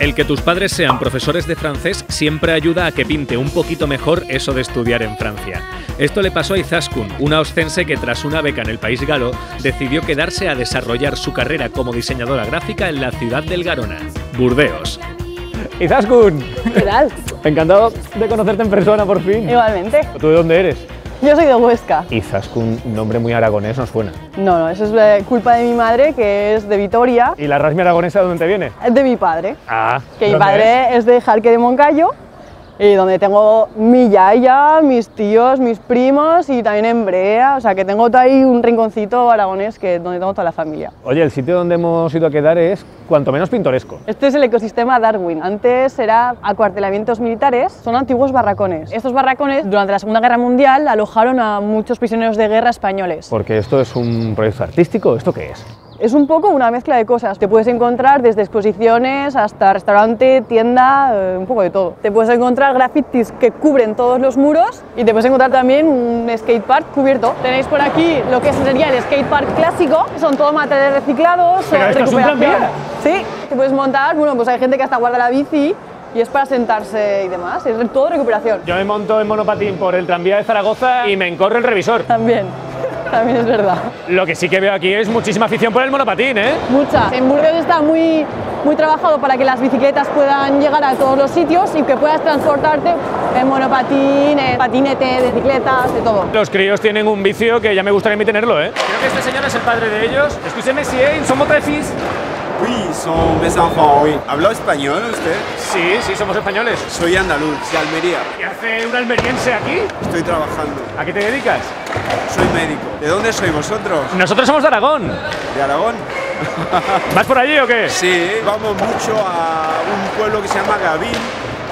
El que tus padres sean profesores de francés siempre ayuda a que pinte un poquito mejor eso de estudiar en Francia. Esto le pasó a Izaskun, una oscense que tras una beca en el país galo decidió quedarse a desarrollar su carrera como diseñadora gráfica en la ciudad del Garona, Burdeos. Izaskun, ¿qué tal? Encantado de conocerte en persona por fin. Igualmente. ¿Tú de dónde eres? Yo soy de Huesca. Izaskun, nombre muy aragonés, nos suena. No, eso es culpa de mi madre, que es de Vitoria. ¿Y la rasmi aragonesa de dónde te viene? Es de mi padre. Ah, que mi padre es de Jarque de Moncayo, y donde tengo mi yaya, mis tíos, mis primos y también en Brea, o sea que tengo ahí un rinconcito aragonés donde tengo toda la familia. Oye, el sitio donde hemos ido a quedar es cuanto menos pintoresco. Este es el ecosistema Darwin. Antes era acuartelamientos militares, son antiguos barracones. Estos barracones durante la Segunda Guerra Mundial alojaron a muchos prisioneros de guerra españoles. Porque esto es un proyecto artístico, ¿esto qué es? Es un poco una mezcla de cosas. Te puedes encontrar desde exposiciones hasta restaurante, tienda, un poco de todo. Te puedes encontrar grafitis que cubren todos los muros y te puedes encontrar también un skatepark cubierto. Tenéis por aquí lo que sería el skatepark clásico, son todos materiales reciclados, recuperación. Sí, te puedes montar, bueno, pues hay gente que hasta guarda la bici y es para sentarse y demás, es todo recuperación. Yo me monto en monopatín por el tranvía de Zaragoza y me encorre el revisor. También es verdad. Lo que sí que veo aquí es muchísima afición por el monopatín, ¿eh? Mucha. En Burdeos está muy trabajado para que las bicicletas puedan llegar a todos los sitios y que puedas transportarte en monopatín, en patinete, bicicletas, de todo. Los críos tienen un vicio que ya me gustaría a mí tenerlo, ¿eh? Creo que este señor es el padre de ellos. Escúcheme si somos tres fils. Oui, son mes enfants, oui. ¿Habla español usted? Sí, somos españoles. Soy andaluz, de Almería. ¿Qué hace un almeriense aquí? Estoy trabajando. ¿A qué te dedicas? Soy médico. ¿De dónde sois vosotros? Nosotros somos de Aragón. ¿De Aragón? ¿Vas por allí o qué? Sí, vamos mucho a un pueblo que se llama Gavín,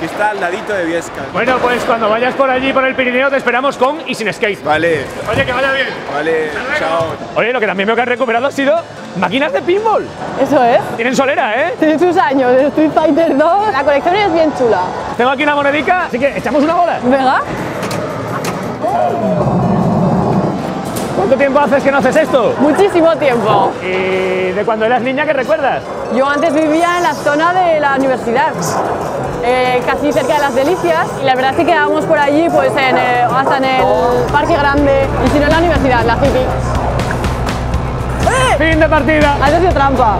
que está al ladito de Viesca. Bueno, pues cuando vayas por allí, por el Pirineo, te esperamos con y sin skate. Vale. Oye, que vaya bien. Vale, chao. Oye, lo que también veo que has recuperado ha sido máquinas de pinball. Eso es. Tienen solera, ¿eh? Tiene sus años, de Street Fighter 2. La colección es bien chula. Tengo aquí una monedica, así que echamos una bola. Venga. ¿Cuánto tiempo haces que no haces esto? Muchísimo tiempo. ¿Y de cuando eras niña qué recuerdas? Yo antes vivía en la zona de la universidad, casi cerca de Las Delicias, y la verdad es que quedábamos por allí pues hasta en el Parque Grande, y si no en la universidad, la hippie. ¡Fin de partida! Has hecho trampa.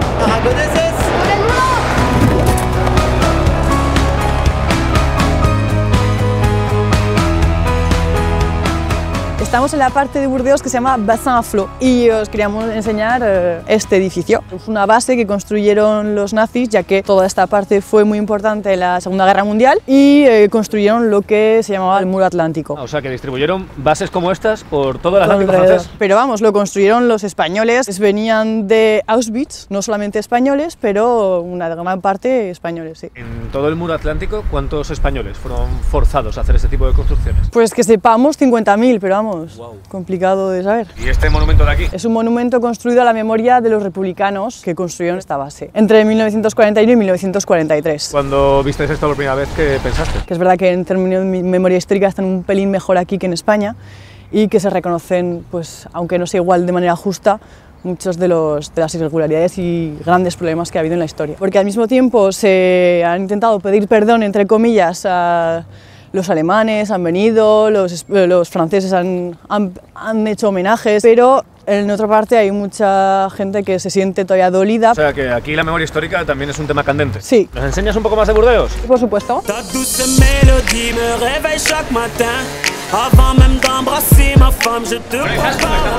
Estamos en la parte de Burdeos que se llama Bassin à Flot y os queríamos enseñar este edificio. Es una base que construyeron los nazis, ya que toda esta parte fue muy importante en la Segunda Guerra Mundial, y construyeron lo que se llamaba el Muro Atlántico. O sea, que distribuyeron bases como estas por todo el Atlántico francés. Pero vamos, lo construyeron los españoles, venían de Auschwitz, no solamente españoles, pero una gran parte españoles, sí. En todo el Muro Atlántico, ¿cuántos españoles fueron forzados a hacer este tipo de construcciones? Pues que sepamos 50.000, pero vamos, complicado de saber. ¿Y este monumento de aquí? Es un monumento construido a la memoria de los republicanos que construyeron esta base entre 1941 y 1943. Cuando visteis esto por primera vez, ¿qué pensaste? Que es verdad que en términos de memoria histórica están un pelín mejor aquí que en España, y que se reconocen, pues, aunque no sea igual de manera justa, muchos de las irregularidades y grandes problemas que ha habido en la historia. Porque al mismo tiempo se han intentado pedir perdón, entre comillas, a los alemanes, han venido, los franceses han hecho homenajes, pero en otra parte hay mucha gente que se siente todavía dolida. O sea, que aquí la memoria histórica también es un tema candente. Sí. ¿Nos enseñas un poco más de Burdeos? Por supuesto. Estamos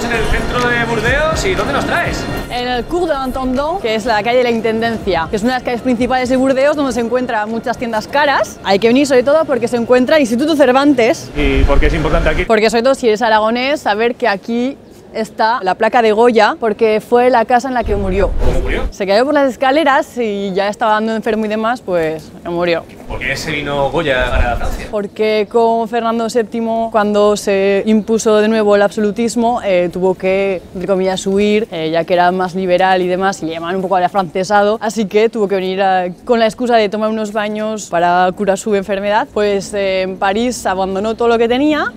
en el centro de Burdeos, ¿y dónde nos traes? En el Cours de l'Intendant, que es la calle de la Intendencia, que es una de las calles principales de Burdeos, donde se encuentran muchas tiendas caras. Hay que venir sobre todo porque se encuentra el Instituto Cervantes. ¿Y por qué es importante aquí? Porque sobre todo si eres aragonés, saber que aquí está la placa de Goya, porque fue la casa en la que murió. ¿Cómo murió? Se cayó por las escaleras y ya estaba dando enfermo y demás, pues murió. ¿Por qué se vino Goya a Francia? Porque con Fernando VII, cuando se impuso de nuevo el absolutismo, tuvo que, entre comillas, huir, ya que era más liberal y demás, y le llamaban un poco al afrancesado, así que tuvo que venir con la excusa de tomar unos baños para curar su enfermedad. Pues en París abandonó todo lo que tenía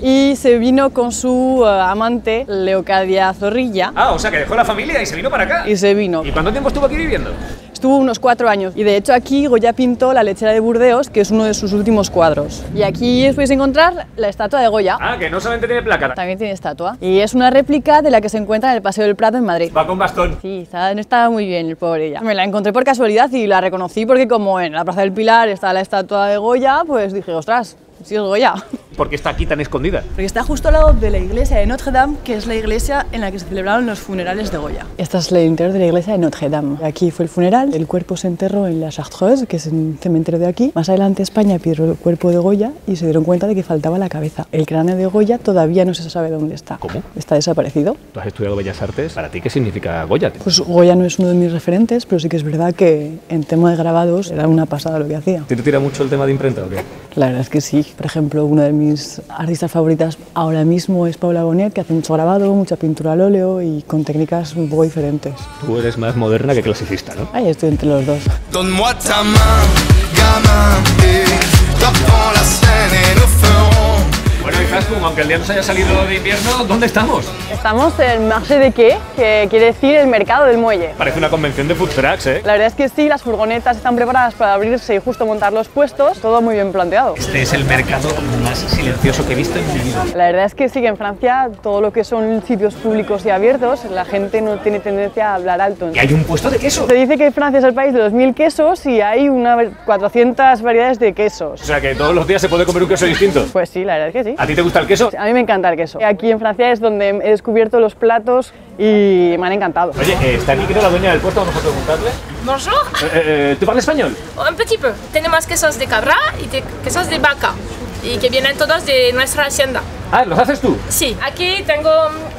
y se vino con su amante, Leocadia Zorrilla. Ah, o sea que dejó la familia y se vino para acá. Y se vino. ¿Y cuánto tiempo estuvo aquí viviendo? Estuvo unos 4 años y de hecho aquí Goya pintó La lechera de Burdeos, que es uno de sus últimos cuadros. Y aquí os podéis encontrar la estatua de Goya. Ah, que no solamente tiene placa. También tiene estatua. Y es una réplica de la que se encuentra en el Paseo del Prado en Madrid. Va con bastón. Sí, no estaba muy bien el pobre ella. Me la encontré por casualidad y la reconocí porque como en la Plaza del Pilar está la estatua de Goya, pues dije, ostras, sí es Goya. ¿Por qué está aquí tan escondida? Porque está justo al lado de la iglesia de Notre Dame, que es la iglesia en la que se celebraron los funerales de Goya. Esta es el interior de la iglesia de Notre Dame. Aquí fue el funeral, el cuerpo se enterró en la Chartreuse, que es un cementerio de aquí. Más adelante España pidió el cuerpo de Goya y se dieron cuenta de que faltaba la cabeza. El cráneo de Goya todavía no se sabe dónde está. ¿Cómo? Está desaparecido. Tú has estudiado Bellas Artes. ¿Para ti qué significa Goya? Pues Goya no es uno de mis referentes, pero sí que es verdad que en tema de grabados era una pasada lo que hacía. ¿Te tira mucho el tema de imprenta o qué? La verdad es que sí. Por ejemplo, una de mis artistas favoritas ahora mismo es Paula Bonet, que hace mucho grabado, mucha pintura al óleo y con técnicas un poco diferentes. Tú eres más moderna que clasicista, ¿no? Ahí estoy entre los dos. Donne-moi ta main, gamin, et t'apprends la scène et nous ferons. Bueno, Izaskun, aunque el día no se haya salido de invierno, ¿dónde estamos? Estamos en el Marché de Quai, que quiere decir el mercado del muelle. Parece una convención de food trucks, ¿eh? La verdad es que sí, las furgonetas están preparadas para abrirse y justo montar los puestos, todo muy bien planteado. Este es el mercado más silencioso que he visto en mi vida. La verdad es que sí, que en Francia todo lo que son sitios públicos y abiertos, la gente no tiene tendencia a hablar alto. ¿Y hay un puesto de queso? Se dice que Francia es el país de los 1000 quesos y hay 400 variedades de quesos. O sea, que todos los días se puede comer un queso distinto. Pues sí, la verdad es que sí. ¿A ti te gusta el queso? A mí me encanta el queso. Aquí en Francia es donde he descubierto los platos y me han encantado. Oye, está aquí creo la dueña del puesto, vamos a preguntarle. Bonjour. ¿Tú hablas español? Un petit peu. Tenemos quesos de cabra y quesos de vaca y que vienen todos de nuestra hacienda. Ah, ¿los haces tú? Sí, aquí tengo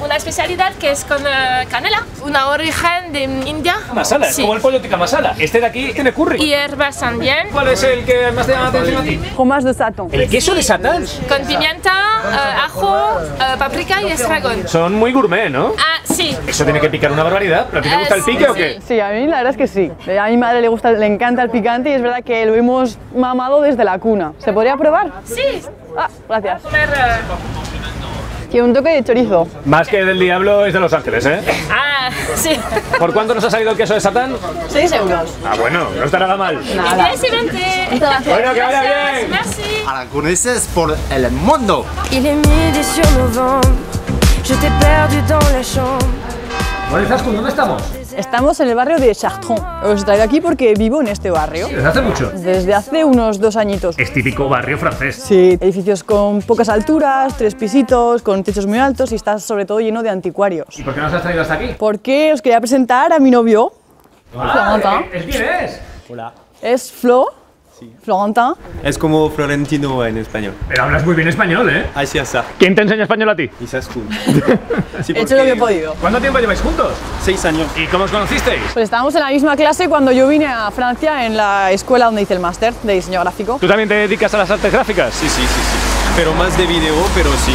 una especialidad que es con canela, una origen de India. Masala, Sí. como el pollo tikka masala. Este de aquí tiene curry. Y hierbas también, ¿Cuál es el que más te llama la atención a ti? Fromage de Satan. ¿El queso de Satán? con pimienta, ajo, paprika y estragón. Son muy gourmet, ¿no? Ah, sí. Eso tiene que picar una barbaridad. ¿Pero a ti te gusta el pique sí, o qué? Sí, a mí la verdad es que sí. A mi madre le encanta el picante y es verdad que lo hemos mamado desde la cuna. ¿Se podría probar? Sí. Ah, gracias. Comer, Quiero un toque de chorizo. Más que del diablo es de Los Ángeles, ¿eh? sí. ¿Por cuánto nos ha salido el queso de Satán? 6 euros. Ah, bueno, no está nada mal. Nada. Excelente. Bueno, que vaya bien. Merci. Aragoneses por el mundo. Il est midi sur novembre, je t'ai perdu dans la chambre. Bueno, Izaskun, ¿dónde estamos? Estamos en el barrio de Chartrons. Os he traído aquí porque vivo en este barrio. ¿Desde hace mucho? Desde hace unos 2 añitos. Es típico barrio francés. Sí, edificios con pocas alturas, 3 pisitos, con techos muy altos y está sobre todo lleno de anticuarios. ¿Y por qué nos has traído hasta aquí? Porque os quería presentar a mi novio, Florentin. ¿El quién es? Hola. Es Flo, Florentin. Es como Florentino en español. Pero hablas muy bien español, ¿eh? Así es. ¿Quién te enseña español a ti? Izaskun. Sí, He hecho lo que he podido. ¿Cuánto tiempo lleváis juntos? 6 años. ¿Y cómo os conocisteis? Pues estábamos en la misma clase cuando yo vine a Francia en la escuela donde hice el máster de diseño gráfico. ¿Tú también te dedicas a las artes gráficas? Sí. Pero más de video, pero sí.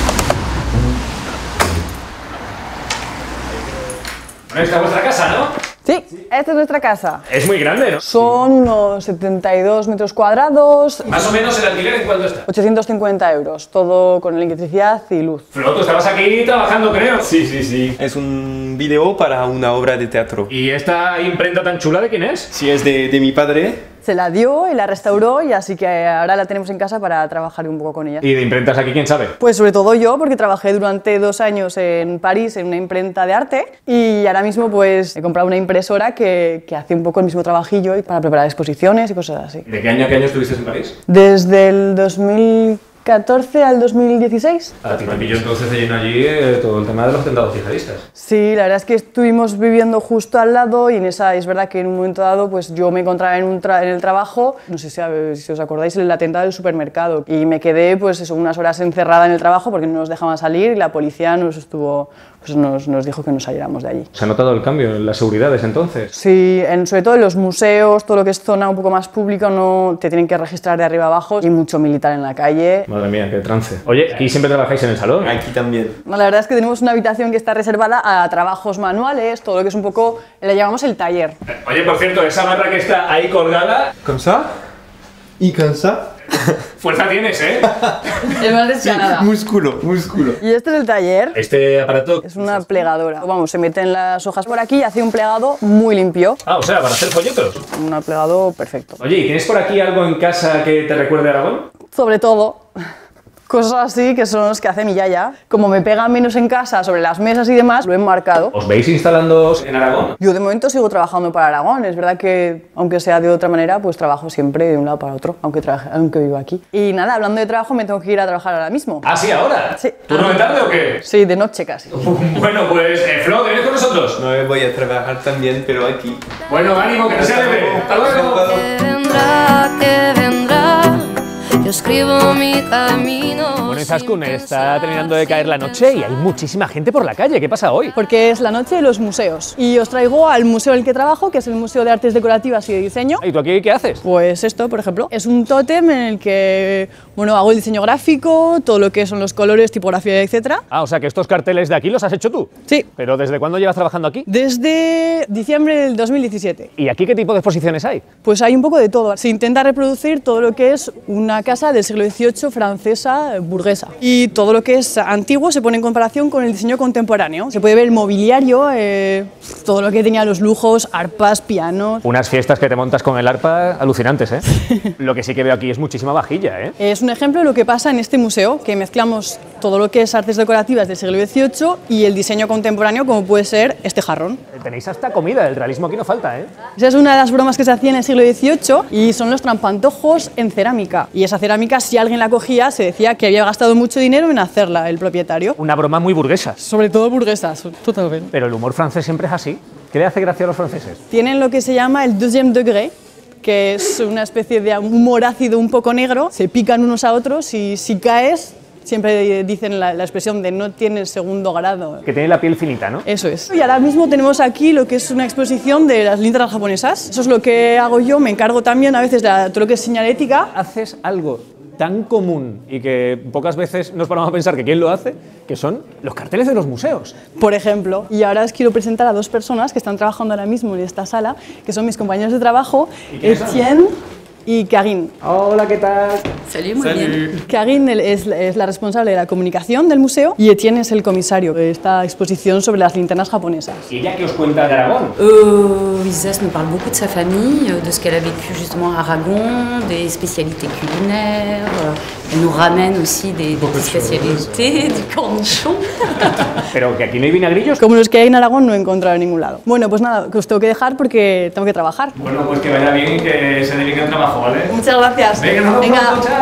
Bueno, esta es vuestra casa, ¿no? Sí, esta es nuestra casa. Es muy grande, ¿no? Son unos 72 metros cuadrados, Más o menos el alquiler en cuánto está. 850 euros, todo con electricidad y luz. Flo, tú estabas aquí trabajando, creo. Sí. Es un video para una obra de teatro. ¿Y esta imprenta tan chula de quién es? Sí, es de mi padre. Se la dio y la restauró y así que ahora la tenemos en casa para trabajar un poco con ella. ¿Y de imprentas aquí quién sabe? Pues sobre todo yo, porque trabajé durante 2 años en París en una imprenta de arte y ahora mismo pues he comprado una impresora que hace un poco el mismo trabajillo y para preparar exposiciones y cosas así. ¿De qué año a qué año estuviste en París? Desde el 2014 al 2016. A ti me pilló entonces de lleno allí todo el tema de los atentados yihadistas. Sí, la verdad es que estuvimos viviendo justo al lado y en esa es verdad que en un momento dado pues yo me encontraba en el trabajo, no sé si os acordáis, el atentado del supermercado y me quedé pues eso, unas horas encerrada en el trabajo porque no nos dejaban salir y la policía nos dijo que nos saliéramos de allí. ¿Se ha notado el cambio en las seguridades entonces? Sí, sobre todo en los museos, todo lo que es zona un poco más pública, no te tienen que registrar de arriba abajo y mucho militar en la calle. Madre mía, qué trance. Oye, ¿aquí siempre trabajáis en el salón? Aquí también. La verdad es que tenemos una habitación que está reservada a trabajos manuales, todo lo que es un poco, le llamamos el taller. Oye, por cierto, esa barra que está ahí colgada... Comme ça. Y comme ça. Fuerza tienes, ¿eh? Es más descarada. Músculo. Y este es el taller. Este aparato... Es una plegadora. Vamos, se meten las hojas por aquí y hace un plegado muy limpio. Ah, o sea, para hacer folletos. Un plegado perfecto. Oye, ¿y tienes por aquí algo en casa que te recuerde a Aragón? Sobre todo, cosas así que son los que hace mi yaya. Como me pega menos en casa sobre las mesas y demás, lo he enmarcado. ¿Os veis instalándoos en Aragón? Yo de momento sigo trabajando para Aragón. Es verdad que, aunque sea de otra manera, pues trabajo siempre de un lado para otro, aunque vivo aquí. Y nada, hablando de trabajo, me tengo que ir a trabajar ahora mismo. ¿Ah, sí, ahora? Sí. ¿Turno de tarde o qué? Sí, de noche casi. Bueno, pues, Flo, ¿vienes con nosotros? No voy a trabajar también, pero aquí. Bueno, ánimo, que no sea leve. ¡Hasta luego! Que vendrá, yo escribo mi camino. Bueno, Izaskun, está terminando de caer la noche y hay muchísima gente por la calle. ¿Qué pasa hoy? Porque es la noche de los museos. Y os traigo al museo en el que trabajo, que es el Museo de Artes Decorativas y de Diseño. ¿Y tú aquí qué haces? Pues esto, por ejemplo, es un tótem en el que, bueno, hago el diseño gráfico, todo lo que son los colores, tipografía, etcétera. Ah, o sea que estos carteles de aquí los has hecho tú. Sí. ¿Pero desde cuándo llevas trabajando aquí? Desde diciembre del 2017. ¿Y aquí qué tipo de exposiciones hay? Pues hay un poco de todo. Se intenta reproducir todo lo que es una casa del siglo XVIII francesa burguesa. Y todo lo que es antiguo se pone en comparación con el diseño contemporáneo. Se puede ver el mobiliario, todo lo que tenía los lujos, arpas, pianos. Unas fiestas que te montas con el arpa alucinantes, ¿eh? Lo que sí que veo aquí es muchísima vajilla, ¿eh? Es un ejemplo de lo que pasa en este museo, que mezclamos todo lo que es artes decorativas del siglo XVIII y el diseño contemporáneo, como puede ser este jarrón. Tenéis hasta comida, el realismo aquí no falta, ¿eh? Esa es una de las bromas que se hacía en el siglo XVIII y son los trampantojos en cerámica. Y esa cerámica, si alguien la cogía, se decía que había gastado mucho dinero en hacerla el propietario. Una broma muy burguesa. Sobre todo burguesas, totalmente. Pero el humor francés siempre es así. ¿Qué le hace gracia a los franceses? Tienen lo que se llama el deuxième degré, que es una especie de humor ácido un poco negro. Se pican unos a otros y si caes, siempre dicen la expresión de no tienes segundo grado. Que tiene la piel finita, ¿no? Eso es. Y ahora mismo tenemos aquí lo que es una exposición de las linternas japonesas. Eso es lo que hago yo. Me encargo también a veces de todo lo que es señalética. Haces algo tan común y que pocas veces nos paramos a pensar que quién lo hace, que son los carteles de los museos. Por ejemplo. Y ahora os quiero presentar a dos personas que están trabajando ahora mismo en esta sala, que son mis compañeros de trabajo, Etienne y Karine. Hola, ¿qué tal? Salut, muy bien. Karine es la responsable de la comunicación del museo y Etienne es el comisario de esta exposición sobre las linternas japonesas. ¿Y ella qué os cuenta de Aragón? Isas me parle beaucoup de sa famille, de ce qu'elle a vécu justement à Aragon, des spécialités culinaires. Elle nous ramène aussi des spécialités, du cornichon. Pero que aquí no hay vinagrillos. Como los que hay en Aragón no he encontrado en ningún lado. Bueno, pues nada, que os tengo que dejar porque tengo que trabajar. Bueno, pues que vaya bien y que se dedique al trabajo, ¿vale? Muchas gracias. Venga, nos vemos pronto, chao.